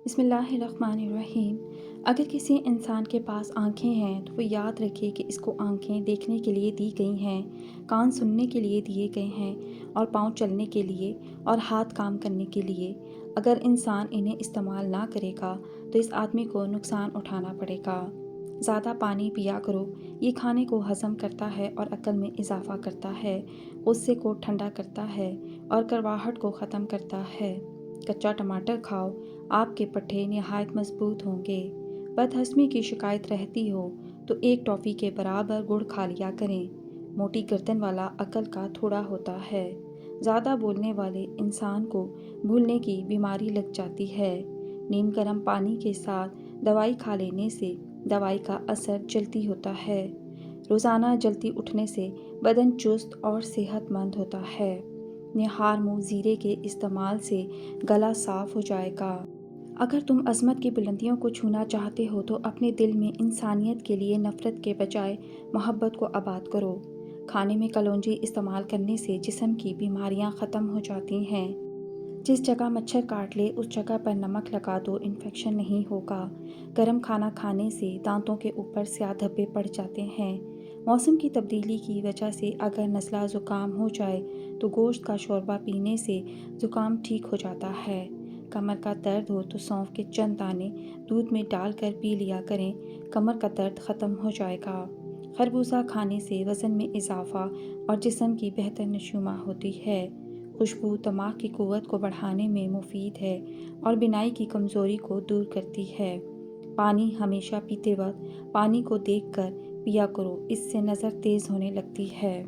بسم اللہ الرحمن الرحیم۔ اگر کسی انسان کے پاس آنکھیں ہیں تو وہ یاد رکھے کہ اس کو آنکھیں دیکھنے کے لیے دی گئی ہیں، کان سننے کے لیے دیے گئے ہیں، اور پاؤں چلنے کے لیے اور ہاتھ کام کرنے کے لیے۔ اگر انسان انہیں استعمال نہ کرے گا تو اس آدمی کو نقصان اٹھانا پڑے گا۔ زیادہ پانی پیا کرو، یہ کھانے کو ہضم کرتا ہے اور عقل میں اضافہ کرتا ہے، غصے کو ٹھنڈا کرتا ہے اور کڑواہٹ کو ختم کرتا ہے۔ کچا ٹماٹر کھاؤ، آپ کے پٹھے نہایت مضبوط ہوں گے۔ بد ہضمی کی شکایت رہتی ہو تو ایک ٹافی کے برابر گڑ کھا لیا کریں۔ موٹی گردن والا عقل کا تھوڑا ہوتا ہے۔ زیادہ بولنے والے انسان کو بھولنے کی بیماری لگ جاتی ہے۔ نیم گرم پانی کے ساتھ دوائی کھا لینے سے دوائی کا اثر جلدی ہوتا ہے۔ روزانہ جلدی اٹھنے سے بدن چست اور صحت مند ہوتا ہے۔ نہار منہ زیرے کے استعمال سے گلا صاف ہو جائے گا۔ اگر تم عظمت کی بلندیوں کو چھونا چاہتے ہو تو اپنے دل میں انسانیت کے لیے نفرت کے بجائے محبت کو آباد کرو۔ کھانے میں کلونجی استعمال کرنے سے جسم کی بیماریاں ختم ہو جاتی ہیں۔ جس جگہ مچھر کاٹ لے اس جگہ پر نمک لگا دو، انفیکشن نہیں ہوگا۔ گرم کھانا کھانے سے دانتوں کے اوپر سیاہ دھبے پڑ جاتے ہیں۔ موسم کی تبدیلی کی وجہ سے اگر نزلہ زکام ہو جائے تو گوشت کا شوربہ پینے سے زکام ٹھیک ہو جاتا ہے۔ کمر کا درد ہو تو سونف کے چند دانے دودھ میں ڈال کر پی لیا کریں، کمر کا درد ختم ہو جائے گا۔ خربوزہ کھانے سے وزن میں اضافہ اور جسم کی بہتر نشومہ ہوتی ہے۔ خوشبو دماغ کی قوت کو بڑھانے میں مفید ہے اور بینائی کی کمزوری کو دور کرتی ہے۔ پانی ہمیشہ پیتے وقت پانی کو دیکھ کر پیا کرو، اس سے نظر تیز ہونے لگتی ہے۔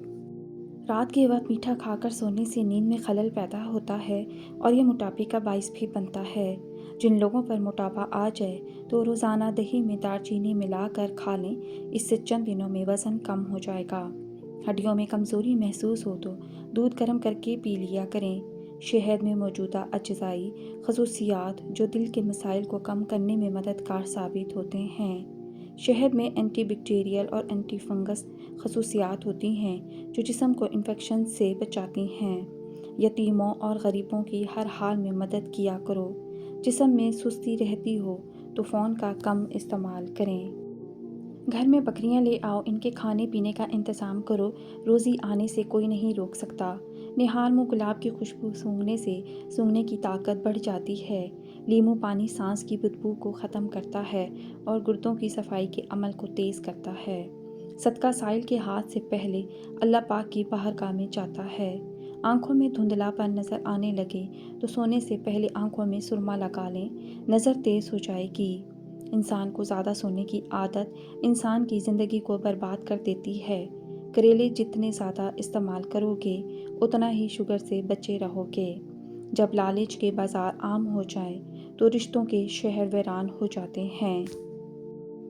رات کے وقت میٹھا کھا کر سونے سے نیند میں خلل پیدا ہوتا ہے اور یہ موٹاپے کا باعث بھی بنتا ہے۔ جن لوگوں پر موٹاپا آ جائے تو روزانہ دہی میں دار چینی ملا کر کھا لیں، اس سے چند دنوں میں وزن کم ہو جائے گا۔ ہڈیوں میں کمزوری محسوس ہو تو دودھ گرم کر کے پی لیا کریں۔ شہد میں موجودہ اجزائی خصوصیات جو دل کے مسائل کو کم کرنے میں مددگار ثابت ہوتے ہیں۔ شہد میں اینٹی بیکٹیریل اور اینٹی فنگس خصوصیات ہوتی ہیں جو جسم کو انفیکشن سے بچاتی ہیں۔ یتیموں اور غریبوں کی ہر حال میں مدد کیا کرو۔ جسم میں سستی رہتی ہو تو فون کا کم استعمال کریں۔ گھر میں بکریاں لے آؤ، ان کے کھانے پینے کا انتظام کرو، روزی آنے سے کوئی نہیں روک سکتا۔ نہار منہ گلاب کی خوشبو سونگھنے سے سونگھنے کی طاقت بڑھ جاتی ہے۔ لیموں پانی سانس کی بدبو کو ختم کرتا ہے اور گردوں کی صفائی کے عمل کو تیز کرتا ہے۔ صدقہ سائل کے ہاتھ سے پہلے اللہ پاک کی بارگاہ میں جاتا ہے۔ آنکھوں میں دھندلا پن نظر آنے لگے تو سونے سے پہلے آنکھوں میں سرما لگا لیں، نظر تیز ہو جائے گی۔ انسان کو زیادہ سونے کی عادت انسان کی زندگی کو برباد کر دیتی ہے۔ کریلے جتنے زیادہ استعمال کرو گے اتنا ہی شوگر سے بچے رہو گے۔ جب لالچ کے بازار عام ہو جائیں تو رشتوں کے شہر ویران ہو جاتے ہیں۔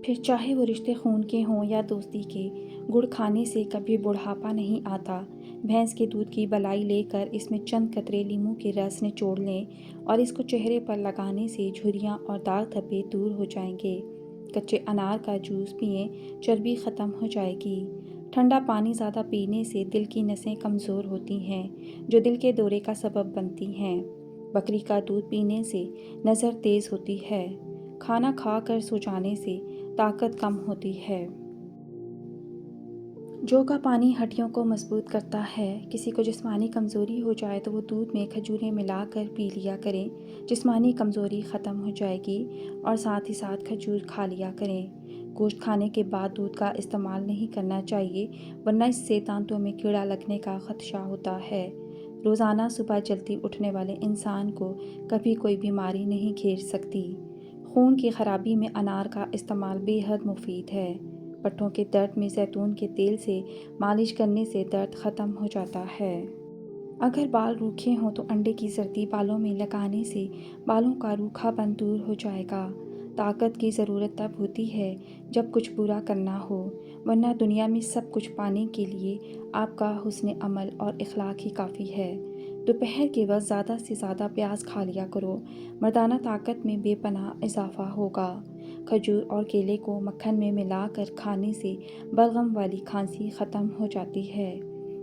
پھر چاہے وہ رشتے خون کے ہوں یا دوستی کے، گڑ کھانے سے کبھی بڑھاپا نہیں آتا۔ بھینس کے دودھ کی بلائی لے کر اس میں چند قطرے لیموں کے رس نچوڑ لیں اور اس کو چہرے پر لگانے سے جھریاں اور داغ دھبے دور ہو جائیں گے۔ کچے انار کا جوس پئیں، چربی ختم ہو جائے گی۔ ٹھنڈا پانی زیادہ پینے سے دل کی نسیں کمزور ہوتی ہیں جو دل کے دورے کا سبب بنتی ہیں۔ بکری کا دودھ پینے سے نظر تیز ہوتی ہے۔ کھانا کھا کر سو جانے سے طاقت کم ہوتی ہے۔ جو کا پانی ہڈیوں کو مضبوط کرتا ہے۔ کسی کو جسمانی کمزوری ہو جائے تو وہ دودھ میں کھجوریں ملا کر پی لیا کریں، جسمانی کمزوری ختم ہو جائے گی اور ساتھ ہی ساتھ کھجور کھا لیا کریں۔ گوشت کھانے کے بعد دودھ کا استعمال نہیں کرنا چاہیے ورنہ اس سے دانتوں میں کیڑا لگنے کا خدشہ ہوتا ہے۔ روزانہ صبح جلدی اٹھنے والے انسان کو کبھی کوئی بیماری نہیں گھیر سکتی۔ خون کی خرابی میں انار کا استعمال بے حد مفید ہے۔ پٹھوں کے درد میں زیتون کے تیل سے مالش کرنے سے درد ختم ہو جاتا ہے۔ اگر بال روکھے ہوں تو انڈے کی زردی بالوں میں لگانے سے بالوں کا روکھا پن دور ہو جائے گا۔ طاقت کی ضرورت تب ہوتی ہے جب کچھ برا کرنا ہو، ورنہ دنیا میں سب کچھ پانے کے لیے آپ کا حسن عمل اور اخلاق ہی کافی ہے۔ دوپہر کے وقت زیادہ سے زیادہ پیاز کھا لیا کرو، مردانہ طاقت میں بے پناہ اضافہ ہوگا۔ کھجور اور کیلے کو مکھن میں ملا کر کھانے سے بلغم والی کھانسی ختم ہو جاتی ہے۔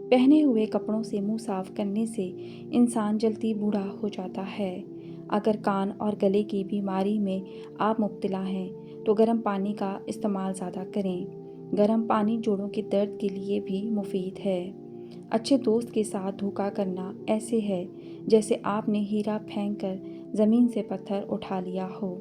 پہنے ہوئے کپڑوں سے منہ صاف کرنے سے انسان جلدی بوڑھا ہو جاتا ہے۔ اگر کان اور گلے کی بیماری میں آپ مبتلا ہیں تو گرم پانی کا استعمال زیادہ کریں۔ گرم پانی جوڑوں کے درد کے لیے بھی مفید ہے۔ اچھے دوست کے ساتھ دھوکہ کرنا ایسے ہے جیسے آپ نے ہیرا پھینک کر زمین سے پتھر اٹھا لیا ہو۔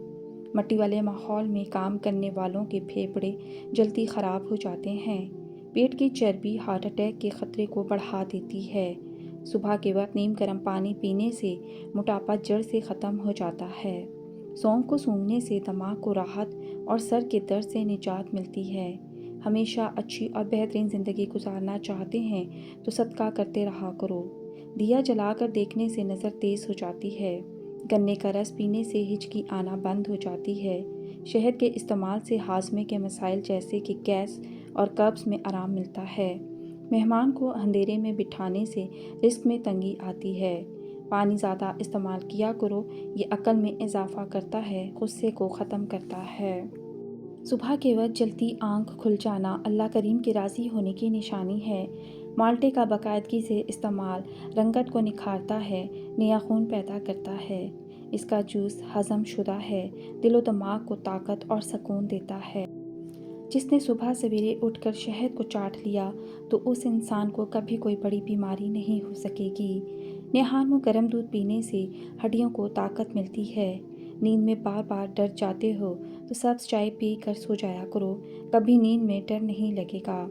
مٹی والے ماحول میں کام کرنے والوں کے پھیپھڑے جلدی خراب ہو جاتے ہیں۔ پیٹ کی چربی ہارٹ اٹیک کے خطرے کو بڑھا دیتی ہے۔ صبح کے وقت نیم گرم پانی پینے سے موٹاپا جڑ سے ختم ہو جاتا ہے۔ سونف کو سونگھنے سے دماغ کو راحت اور سر کے درد سے نجات ملتی ہے۔ ہمیشہ اچھی اور بہترین زندگی گزارنا چاہتے ہیں تو صدقہ کرتے رہا کرو۔ دیا جلا کر دیکھنے سے نظر تیز ہو جاتی ہے۔ گنے کا رس پینے سے ہچکی آنا بند ہو جاتی ہے۔ شہد کے استعمال سے ہاضمے کے مسائل جیسے کہ گیس اور قبض میں آرام ملتا ہے۔ مہمان کو اندھیرے میں بٹھانے سے رزق میں تنگی آتی ہے۔ پانی زیادہ استعمال کیا کرو، یہ عقل میں اضافہ کرتا ہے، غصے کو ختم کرتا ہے۔ صبح کے وقت جلدی آنکھ کھل جانا اللہ کریم کے راضی ہونے کی نشانی ہے۔ مالٹے کا باقاعدگی سے استعمال رنگت کو نکھارتا ہے، نیا خون پیدا کرتا ہے۔ اس کا جوس ہضم شدہ ہے، دل و دماغ کو طاقت اور سکون دیتا ہے۔ جس نے صبح سویرے اٹھ کر شہد کو چاٹ لیا تو اس انسان کو کبھی کوئی بڑی بیماری نہیں ہو سکے گی۔ نہار منہ گرم دودھ پینے سے ہڈیوں کو طاقت ملتی ہے۔ نیند میں بار بار ڈر جاتے ہو تو سبز چائے پی کر سو جایا کرو، کبھی نیند میں ڈر نہیں لگے گا۔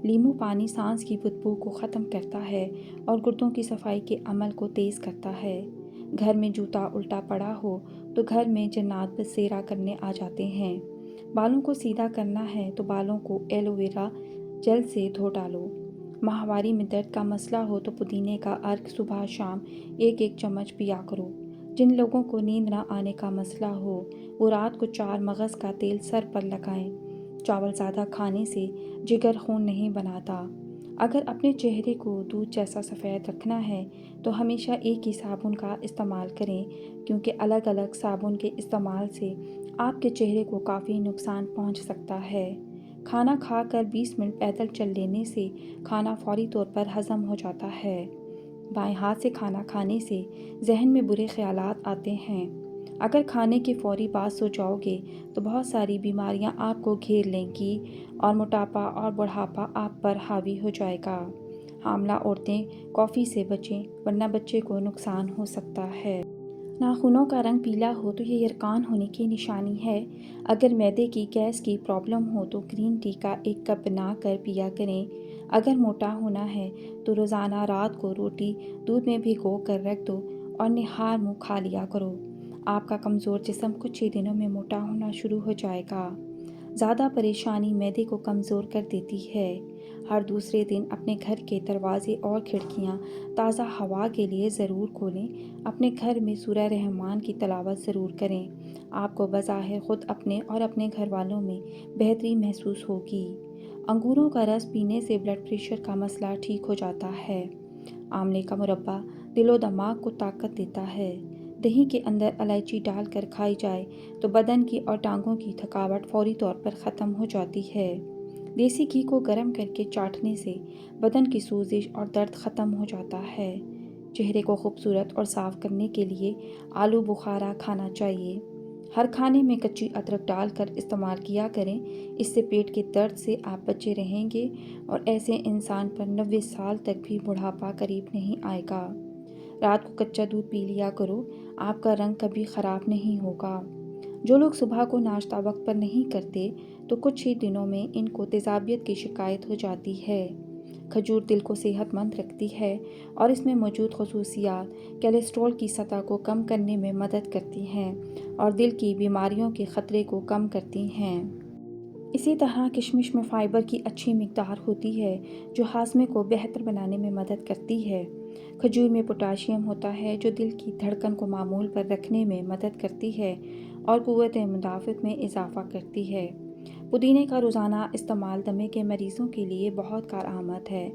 لیمو پانی سانس کی بدبو کو ختم کرتا ہے اور گردوں کی صفائی کے عمل کو تیز کرتا ہے۔ گھر میں جوتا الٹا پڑا ہو تو گھر میں جنات بسیرا کرنے آ جاتے ہیں۔ بالوں کو سیدھا کرنا ہے تو بالوں کو ایلو ویرا جل سے دھو ڈالو۔ ماہواری میں درد کا مسئلہ ہو تو پودینے کا عرق صبح شام 1-1 چمچ پیا کرو۔ جن لوگوں کو نیند نہ آنے کا مسئلہ ہو وہ رات کو 4 مغز کا تیل سر پر لگائیں۔ چاول زیادہ کھانے سے جگر خون نہیں بناتا۔ اگر اپنے چہرے کو دودھ جیسا سفید رکھنا ہے تو ہمیشہ ایک ہی صابن کا استعمال کریں، کیونکہ الگ الگ صابن کے استعمال سے آپ کے چہرے کو کافی نقصان پہنچ سکتا ہے۔ کھانا کھا کر 20 منٹ پیدل چل لینے سے کھانا فوری طور پر ہضم ہو جاتا ہے۔ بائیں ہاتھ سے کھانا کھانے سے ذہن میں برے خیالات آتے ہیں۔ اگر کھانے کے فوری بعد سو جاؤ گے تو بہت ساری بیماریاں آپ کو گھیر لیں گی اور موٹاپا اور بڑھاپا آپ پر حاوی ہو جائے گا۔ حاملہ عورتیں کافی سے بچیں ورنہ بچے کو نقصان ہو سکتا ہے۔ ناخنوں کا رنگ پیلا ہو تو یہ یرقان ہونے کی نشانی ہے۔ اگر معدے کی گیس کی پرابلم ہو تو گرین ٹی کا 1 کپ بنا کر پیا کریں۔ اگر موٹا ہونا ہے تو روزانہ رات کو روٹی دودھ میں بھگو کر رکھ دو اور نہار منہ کھا لیا کرو۔ آپ کا کمزور جسم کچھ ہی دنوں میں موٹا ہونا شروع ہو جائے گا۔ زیادہ پریشانی معدے کو کمزور کر دیتی ہے۔ ہر دوسرے دن اپنے گھر کے دروازے اور کھڑکیاں تازہ ہوا کے لیے ضرور کھولیں۔ اپنے گھر میں سورہ رحمان کی تلاوت ضرور کریں۔ آپ کو بظاہر خود اپنے اور اپنے گھر والوں میں بہتری محسوس ہوگی۔ انگوروں کا رس پینے سے بلڈ پریشر کا مسئلہ ٹھیک ہو جاتا ہے۔ آملے کا مربع دل و دماغ کو طاقت دیتا ہے۔ دہی کے اندر الائچی ڈال کر کھائی جائے تو بدن کی اور ٹانگوں کی تھکاوٹ فوری طور پر ختم ہو جاتی ہے۔ دیسی گھی کو گرم کر کے چاٹنے سے بدن کی سوزش اور درد ختم ہو جاتا ہے۔ چہرے کو خوبصورت اور صاف کرنے کے لیے آلو بخارا کھانا چاہیے۔ ہر کھانے میں کچی ادرک ڈال کر استعمال کیا کریں، اس سے پیٹ کے درد سے آپ بچے رہیں گے اور ایسے انسان پر 90 سال تک بھی بڑھاپا قریب نہیں آئے گا۔ رات کو کچا دودھ پی لیا کرو، آپ کا رنگ کبھی خراب نہیں ہوگا۔ جو لوگ صبح کو ناشتہ وقت پر نہیں کرتے تو کچھ ہی دنوں میں ان کو تیزابیت کی شکایت ہو جاتی ہے۔ کھجور دل کو صحت مند رکھتی ہے اور اس میں موجود خصوصیات کولیسٹرول کی سطح کو کم کرنے میں مدد کرتی ہیں اور دل کی بیماریوں کے خطرے کو کم کرتی ہیں۔ اسی طرح کشمش میں فائبر کی اچھی مقدار ہوتی ہے جو ہاضمے کو بہتر بنانے میں مدد کرتی ہے۔ کھجور میں پوٹاشیم ہوتا ہے جو دل کی دھڑکن کو معمول پر رکھنے میں مدد کرتی ہے اور قوت مدافعت میں اضافہ کرتی ہے۔ پودینے کا روزانہ استعمال دمے کے مریضوں کے لیے بہت کارآمد ہے۔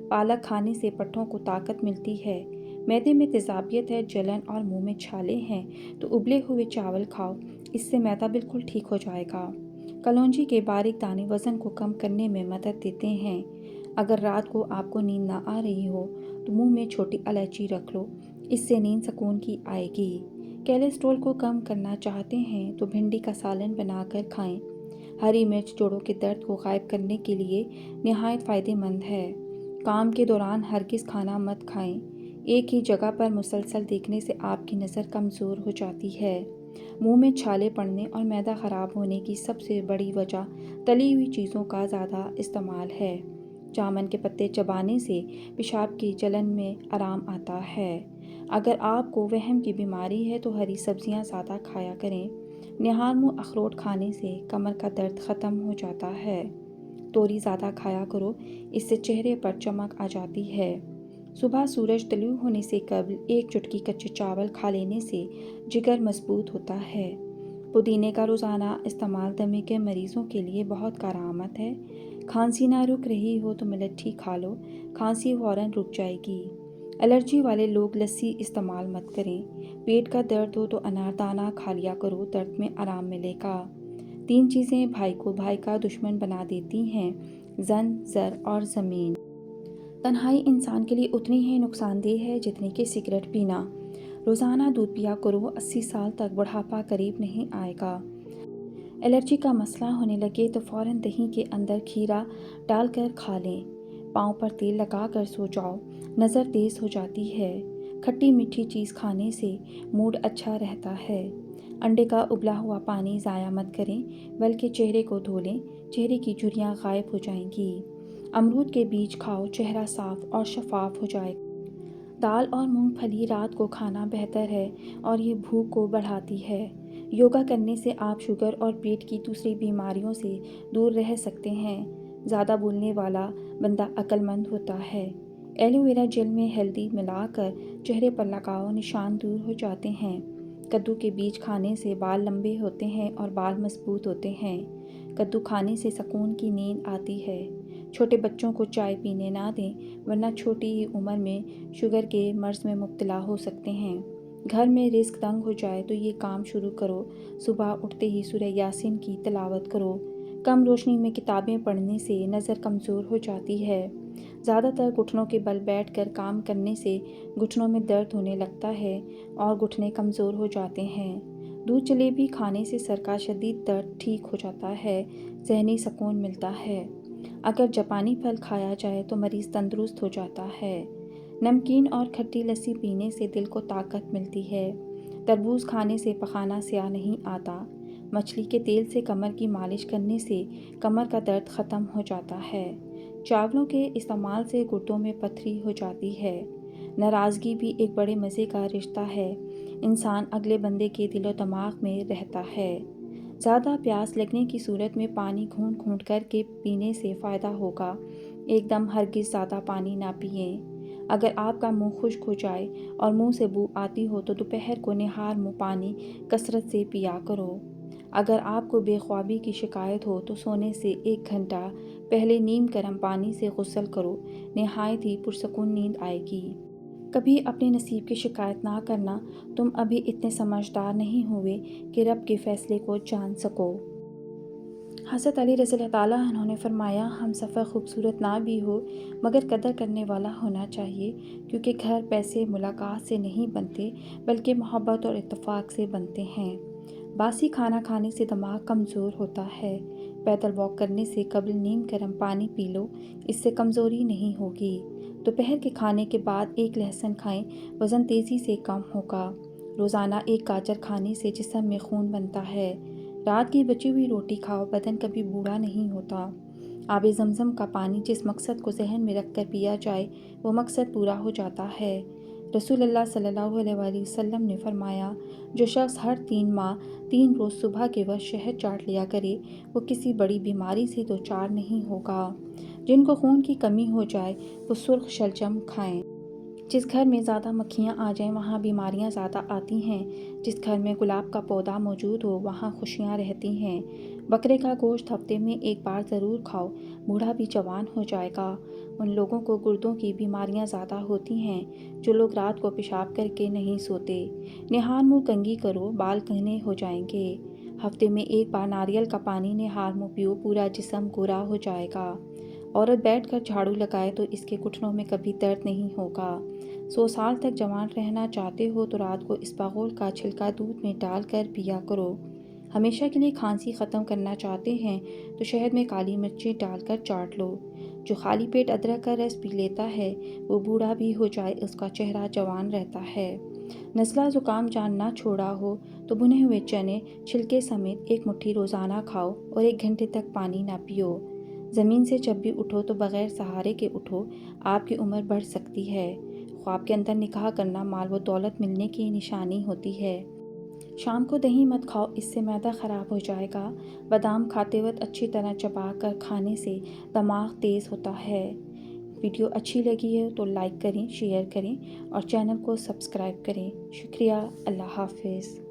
پالک کھانے سے پٹھوں کو طاقت ملتی ہے۔ معدے میں تیزابیت ہے، جلن اور منہ میں چھالے ہیں تو ابلے ہوئے چاول کھاؤ، اس سے معدہ بالکل ٹھیک ہو جائے گا۔ کلونجی کے باریک دانے وزن کو کم کرنے میں مدد دیتے ہیں۔ اگر رات کو آپ کو نیند نہ آ رہی ہو تو منہ میں چھوٹی الائچی رکھ لو، اس سے نیند سکون کی آئے گی۔ کولیسٹرول کو کم کرنا چاہتے ہیں تو بھنڈی کا سالن بنا کر کھائیں۔ ہری مرچ جوڑوں کے درد کو غائب کرنے کے لیے نہایت فائدہ مند ہے۔ کام کے دوران ہرگز کھانا مت کھائیں۔ ایک ہی جگہ پر مسلسل دیکھنے سے آپ کی نظر کمزور ہو جاتی ہے۔ منہ میں چھالے پڑنے اور معدہ خراب ہونے کی سب سے بڑی وجہ تلی ہوئی چیزوں کا زیادہ استعمال ہے۔ جامن کے پتے چبانے سے پیشاب کی جلن میں آرام آتا ہے۔ اگر آپ کو وہم کی بیماری ہے تو ہری سبزیاں زیادہ کھایا کریں۔ نہار منہ اخروٹ کھانے سے کمر کا درد ختم ہو جاتا ہے۔ توری زیادہ کھایا کرو، اس سے چہرے پر چمک آ جاتی ہے۔ صبح سورج طلوع ہونے سے قبل ایک چٹکی کچے چاول کھا لینے سے جگر مضبوط ہوتا ہے۔ پودینے کا روزانہ استعمال دمے کے مریضوں کے لیے بہت کارآمد ہے۔ کھانسی نہ رک رہی ہو تو ملٹھی کھا لو، کھانسی فوراً رک جائے گی۔ الرجی والے لوگ لسی استعمال مت کریں۔ پیٹ کا درد ہو تو اناردانہ کھا لیا کرو، درد میں آرام ملے گا۔ 3 چیزیں بھائی کو بھائی کا دشمن بنا دیتی ہیں: زن، زر اور زمین۔ تنہائی انسان کے لیے اتنی ہی نقصان دہ ہے جتنی کہ سگریٹ پینا۔ روزانہ دودھ پیا کرو، 80 سال تک بڑھاپا قریب نہیں آئے گا۔ الرجی کا مسئلہ ہونے لگے تو فوراً دہی کے اندر کھیرا ڈال کر کھا لیں۔ پاؤں پر تیل لگا کر سو جاؤ، نظر تیز ہو جاتی ہے۔ کھٹی میٹھی چیز کھانے سے موڈ اچھا رہتا ہے۔ انڈے کا ابلا ہوا پانی ضائع مت کریں، بلکہ چہرے کو دھو لیں، چہرے کی جھریاں غائب ہو جائیں گی۔ امرود کے بیج کھاؤ، چہرہ صاف اور شفاف ہو جائے گا۔ دال اور مونگ پھلی رات کو کھانا بہتر ہے اور یہ بھوک کو بڑھاتی ہے۔ یوگا کرنے سے آپ شوگر اور پیٹ کی دوسری بیماریوں سے دور رہ سکتے ہیں۔ زیادہ بولنے والا بندہ عقل مند ہوتا ہے۔ ایلو ویرا جیل میں ہلدی ملا کر چہرے پر لگاؤ، نشان دور ہو جاتے ہیں۔ کدو کے بیج کھانے سے بال لمبے ہوتے ہیں اور بال مضبوط ہوتے ہیں۔ کدو کھانے سے سکون کی نیند آتی ہے۔ چھوٹے بچوں کو چائے پینے نہ دیں، ورنہ چھوٹی ہی عمر میں شوگر کے مرض میں مبتلا ہو سکتے ہیں۔ گھر میں رزق تنگ ہو جائے تو یہ کام شروع کرو، صبح اٹھتے ہی سورہ یاسین کی تلاوت کرو۔ کم روشنی میں کتابیں پڑھنے سے نظر کمزور ہو جاتی ہے۔ زیادہ تر گھٹنوں کے بل بیٹھ کر کام کرنے سے گھٹنوں میں درد ہونے لگتا ہے اور گھٹنے کمزور ہو جاتے ہیں۔ دودھ جلیبی کھانے سے سر کا شدید درد ٹھیک ہو جاتا ہے، ذہنی سکون ملتا ہے۔ اگر جاپانی پھل کھایا جائے تو مریض تندرست ہو جاتا ہے۔ نمکین اور کھٹی لسی پینے سے دل کو طاقت ملتی ہے۔ تربوز کھانے سے پخانہ سیاہ نہیں آتا۔ مچھلی کے تیل سے کمر کی مالش کرنے سے کمر کا درد ختم ہو جاتا ہے۔ چاولوں کے استعمال سے گردوں میں پتھری ہو جاتی ہے۔ ناراضگی بھی ایک بڑے مزے کا رشتہ ہے۔ انسان اگلے بندے کے دل و دماغ میں رہتا ہے۔ زیادہ پیاس لگنے کی صورت میں پانی گھونٹ گھونٹ کر کے پینے سے فائدہ ہوگا۔ ایک دم ہرگز زیادہ پانی نہ پئیں۔ اگر آپ کا منہ خشک ہو جائے اور منہ سے بو آتی ہو تو دوپہر کو نہار منہ پانی کثرت سے پیا کرو۔ اگر آپ کو بے خوابی کی شکایت ہو تو سونے سے 1 گھنٹہ پہلے نیم گرم پانی سے غسل کرو، نہایت ہی پرسکون نیند آئے گی۔ کبھی اپنے نصیب کی شکایت نہ کرنا، تم ابھی اتنے سمجھدار نہیں ہوئے کہ رب کے فیصلے کو جان سکو۔ حضرت علی رضی اللہ تعالیٰ عنہ نے فرمایا، ہم سفر خوبصورت نہ بھی ہو مگر قدر کرنے والا ہونا چاہیے، کیونکہ گھر پیسے ملاقات سے نہیں بنتے بلکہ محبت اور اتفاق سے بنتے ہیں۔ باسی کھانا کھانے سے دماغ کمزور ہوتا ہے۔ پیدل واک کرنے سے قبل نیم گرم پانی پی لو، اس سے کمزوری نہیں ہوگی۔ دوپہر کے کھانے کے بعد 1 لہسن کھائیں، وزن تیزی سے کم ہوگا۔ روزانہ 1 گاجر کھانے سے جسم میں خون بنتا ہے۔ رات کی بچی ہوئی روٹی کھاؤ، بدن کبھی بوڑھا نہیں ہوتا۔ آب زمزم کا پانی جس مقصد کو ذہن میں رکھ کر پیا جائے وہ مقصد پورا ہو جاتا ہے۔ رسول اللہ صلی اللہ علیہ وآلہ وسلم نے فرمایا، جو شخص ہر 3 ماہ 3 روز صبح کے وقت شہد چاٹ لیا کرے وہ کسی بڑی بیماری سے دوچار نہیں ہوگا۔ جن کو خون کی کمی ہو جائے وہ سرخ شلجم کھائیں۔ جس گھر میں زیادہ مکھیاں آ جائیں وہاں بیماریاں زیادہ آتی ہیں۔ جس گھر میں گلاب کا پودا موجود ہو وہاں خوشیاں رہتی ہیں۔ بکرے کا گوشت ہفتے میں 1 بار ضرور کھاؤ، بوڑھا بھی جوان ہو جائے گا۔ ان لوگوں کو گردوں کی بیماریاں زیادہ ہوتی ہیں جو لوگ رات کو پیشاب کر کے نہیں سوتے۔ نہار منہ کنگھی کرو، بال گھنے ہو جائیں گے۔ ہفتے میں 1 بار ناریل کا پانی نہار منہ پیو، پورا جسم گورا ہو جائے گا۔ عورت بیٹھ کر جھاڑو لگائے تو اس کے گھٹنوں میں کبھی درد نہیں ہوگا۔ 100 سال تک جوان رہنا چاہتے ہو تو رات کو اسپاغول کا چھلکا دودھ میں ڈال کر پیا کرو۔ ہمیشہ کے لیے کھانسی ختم کرنا چاہتے ہیں تو شہد میں کالی مرچیں ڈال کر چاٹ لو۔ جو خالی پیٹ ادرک کا رس پی لیتا ہے وہ بوڑھا بھی ہو جائے اس کا چہرہ جوان رہتا ہے۔ نزلہ زکام جان نہ چھوڑا ہو تو بھنے ہوئے چنے چھلکے سمیت 1 مٹھی روزانہ کھاؤ اور 1 گھنٹے تک پانی نہ پیو۔ زمین سے جب بھی اٹھو تو بغیر سہارے کے اٹھو، آپ کی عمر بڑھ سکتی ہے۔ خواب کے اندر نکاح کرنا مال و دولت ملنے کی نشانی ہوتی ہے۔ شام کو دہی مت کھاؤ، اس سے معدہ خراب ہو جائے گا۔ بادام کھاتے وقت اچھی طرح چبا کر کھانے سے دماغ تیز ہوتا ہے۔ ویڈیو اچھی لگی ہے تو لائک کریں، شیئر کریں اور چینل کو سبسکرائب کریں۔ شکریہ۔ اللہ حافظ۔